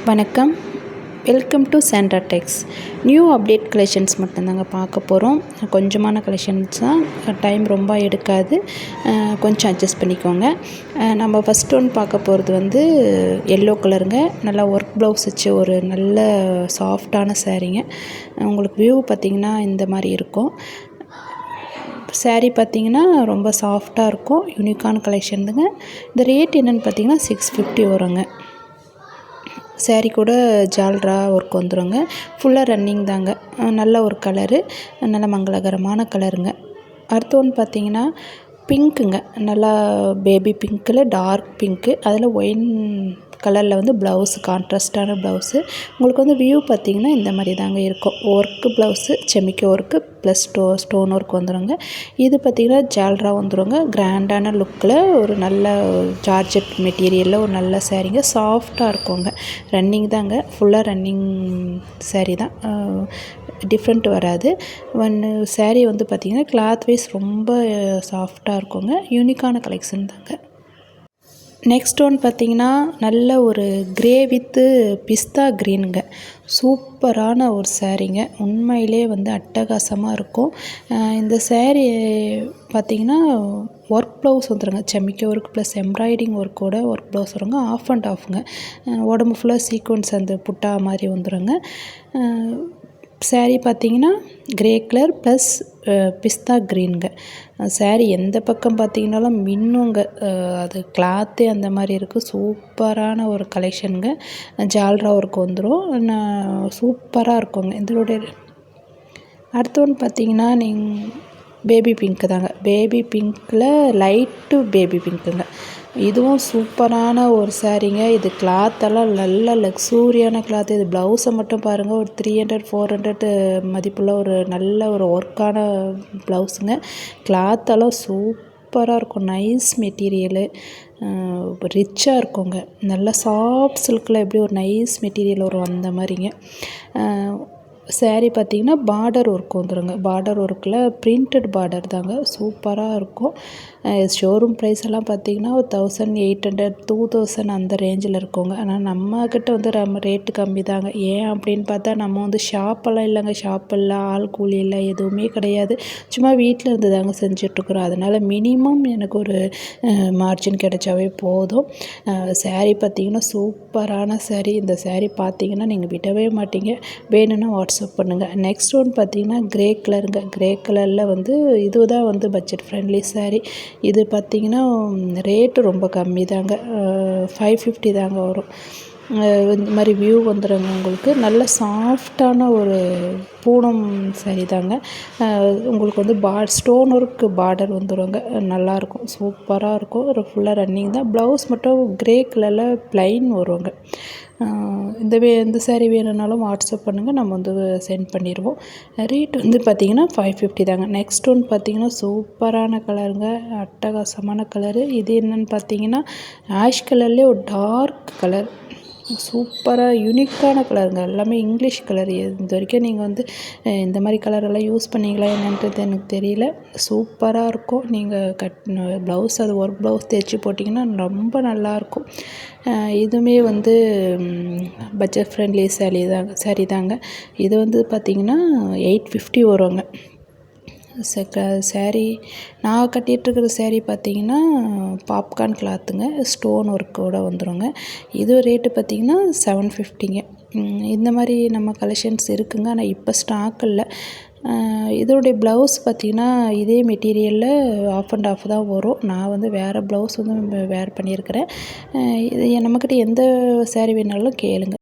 வணக்கம். Welcome to Sandra Tex. New update collections மட்டும்தாங்க பார்க்க போகிறோம். கொஞ்சமான கலெக்ஷன்ஸ் தான், டைம் ரொம்ப எடுக்காது, கொஞ்சம் அட்ஜஸ்ட் பண்ணிக்கோங்க. நம்ம ஃபஸ்ட் ஒன் பார்க்க போகிறது வந்து எல்லோ கலருங்க. நல்லா ஒர்க் ப்ளவுஸ் வச்சு ஒரு நல்ல சாஃப்டான சாரீங்க. உங்களுக்கு வியூ பார்த்திங்கன்னா இந்த மாதிரி இருக்கும். சாரீ பார்த்திங்கன்னா ரொம்ப சாஃப்டாக இருக்கும். யூனிக்கான கலெக்ஷனுங்க. இந்த ரேட் என்னென்னு பார்த்திங்கன்னா 650 வருங்க. சாரீ கூட ஜால்ரா ஒர்க் வந்துடுங்க. ஃபுல்லாக ரன்னிங் தாங்க. நல்ல ஒரு கலரு, நல்ல மங்களகரமான கலருங்க. அடுத்த ஒன்று பார்த்திங்கன்னா பிங்க்குங்க. நல்லா பேபி பிங்க்கில் டார்க் பிங்க்கு, அதில் ஒயின் கலரில் வந்து ப்ளவுஸு, கான்ட்ராஸ்டான ப்ளவுஸு. உங்களுக்கு வந்து வியூ பார்த்திங்கன்னா இந்த மாதிரி தாங்க இருக்கும். ஒர்க்கு ப்ளவுஸு, செமிக்கி ஒர்க்கு ப்ளஸ் ஸ்டோன் ஒர்க் வந்துடுங்க. இது பார்த்திங்கன்னா ஜால்ரா வந்துடுங்க. கிராண்டான லுக்கில் ஒரு நல்ல ஜார்ஜெட் மெட்டீரியலில் ஒரு நல்ல சாரீங்க. சாஃப்டாக இருக்குங்க. ரன்னிங் தாங்க, ஃபுல்லாக ரன்னிங் சாரீ தான், டிஃப்ரெண்ட் வராது. சாரீ வந்து பார்த்திங்கன்னா கிளாத் வைஸ் ரொம்ப சாஃப்டாக இருக்குங்க. யூனிக்கான கலெக்ஷன் தாங்க. நெக்ஸ்ட் ஒன் பார்த்திங்கன்னா நல்ல ஒரு கிரே வித்து பிஸ்தா க்ரீனுங்க. சூப்பரான ஒரு சாரீங்க. உண்மையிலே வந்து அட்டகாசமாக இருக்கும். இந்த சாரீ பார்த்திங்கன்னா ஒர்க் ப்ளவுஸ் வந்துடுங்க. செமிக்கி ஒர்க் ப்ளஸ் எம்ப்ராய்டிங் ஒர்க்கோட ஒர்க் ப்ளவுஸ் வருங்க. ஆஃப் அண்ட் ஆஃப்ங்க. உடம்பு ஃபுல்லாக சீக்வன்ஸ் அந்த புட்டா மாதிரி வந்துடுங்க. சாரீ பார்த்திங்கன்னா கிரே கலர் ப்ளஸ் பிஸ்தா க்ரீனுங்க. சாரீ எந்த பக்கம் பார்த்திங்கனாலும் மின்னுங்க. அது கிளாத்தே அந்த மாதிரி இருக்குது. சூப்பரான ஒரு கலெக்ஷனுங்க. ஜால்ரா ஒர்க் வந்துடும். சூப்பராக இருக்குங்க. இதோடைய அடுத்த ஒன்று பார்த்திங்கன்னா பேபி பிங்க்கு தாங்க. பேபி பிங்க்கில் லைட்டு பேபி பிங்க்குங்க. இதுவும் சூப்பரான ஒரு சாரீங்க. இது கிளாத்தெல்லாம் நல்ல லக்ஸூரியான கிளாத்து. இது ப்ளவுஸை மட்டும் பாருங்கள், ஒரு 300-400 மதிப்புள்ள ஒரு நல்ல ஒரு ஒர்க்கான ப்ளவுஸுங்க. கிளாத்தெல்லாம் சூப்பராக இருக்கும். நைஸ் மெட்டீரியலு, ரிச்சாக இருக்குங்க. நல்ல சாஃப்ட் சில்கில் எப்படி ஒரு நைஸ் மெட்டீரியல் வரும் அந்த மாதிரிங்க. சாரீ பார்த்திங்கன்னா பார்டர் ஒர்க் வந்துடுங்க. பார்டர் ஒர்க்கில் பிரிண்டட் பார்டர் தாங்க. சூப்பராக இருக்கும். ஷோரூம் ப்ரைஸ் எல்லாம் பார்த்திங்கன்னா 1800-2000 அந்த ரேஞ்சில் இருக்குங்க. ஆனால் நம்மக்கிட்ட வந்து நம்ம ரேட்டு கம்மி தாங்க. ஏன் அப்படின்னு பார்த்தா நம்ம வந்து ஷாப்பெல்லாம் இல்லைங்க. ஷாப் இல்லை, ஆள் கூலி இல்லை, எதுவுமே கிடையாது. சும்மா வீட்டில் இருந்து தாங்க செஞ்சிட்ருக்குறோம். அதனால் மினிமம் எனக்கு ஒரு மார்ஜின் கிடைச்சாவே போதும். சாரீ பார்த்திங்கன்னா சூப்பரான சாரீ. இந்த சாரீ பார்த்திங்கன்னா நீங்கள் விடவே மாட்டீங்க. வேணும்னா வாட்ஸ்அப் பண்ணுங்கள். நெக்ஸ்ட் ஒன் பார்த்திங்கன்னா கிரே கலருங்க. கிரே கலரில் வந்து இதுதான் வந்து பட்ஜெட் ஃப்ரெண்ட்லி சாரீ. இது பார்த்திங்கன்னா ரேட்டு ரொம்ப கம்மி தாங்க. 550 தாங்க வரும். இந்த மாதிரி வியூ வந்துடுங்க. உங்களுக்கு நல்ல சாஃப்டான ஒரு பூனம் சாரீ தாங்க. உங்களுக்கு வந்து ஸ்டோன் ஒர்க் பார்டர் வந்துடுங்க. நல்லாயிருக்கும், சூப்பராக இருக்கும். ஒரு ஃபுல்லாக ரன்னிங் தான். ப்ளவுஸ் மட்டும் கிரே கலரில் ப்ளைன் வருவாங்க. இந்த சாரீ வேணும்னாலும் வாட்ஸ்அப் பண்ணுங்கள், நம்ம வந்து சென்ட் பண்ணிடுவோம். ரேட் வந்து பார்த்திங்கன்னா 550 தாங்க. நெக்ஸ்ட் ஒன்று பார்த்திங்கன்னா சூப்பரான கலருங்க. அட்டகாசமான கலரு. இது என்னென்னு பார்த்திங்கன்னா ஆஷ் கலர்லேயே ஒரு டார்க் கலர். சூப்பராக யூனிக்கான கலருங்க. எல்லாமே இங்கிலீஷ் கலர். இது வரைக்கும் நீங்கள் வந்து இந்த மாதிரி கலரெல்லாம் யூஸ் பண்ணிங்களா என்னன்றது எனக்கு தெரியல. சூப்பராக இருக்கும். நீங்கள் ப்ளவுஸ், அது ஒர்க் ப்ளவுஸ் தைச்சி போட்டிங்கன்னா ரொம்ப நல்லாயிருக்கும். இதுவுமே வந்து பட்ஜெட் ஃப்ரெண்ட்லி சாரீ தாங்க. இது வந்து பார்த்திங்கன்னா 850 வருங்க. சாரீ நான் கட்டிகிட்ருக்கிற சாரீ பார்த்திங்கன்னா பாப்கார்ன் கிளாத்துங்க. ஸ்டோன் ஒர்க்கோடு வந்துடுங்க. இது ரேட்டு பார்த்திங்கன்னா 750ங்க. இந்த மாதிரி நம்ம கலெக்ஷன்ஸ் இருக்குங்க. ஆனால் இப்போ ஸ்டாக் இல்லை. இதோடைய ப்ளவுஸ் பார்த்திங்கன்னா இதே மெட்டீரியலில் ஆஃப் அண்ட் ஆஃப் தான் வரும். நான் வந்து வேறு ப்ளவுஸ் வந்து வேர் பண்ணியிருக்கிறேன். இது நம்மக்கிட்ட எந்த சாரீ வேணாலும் கேளுங்க.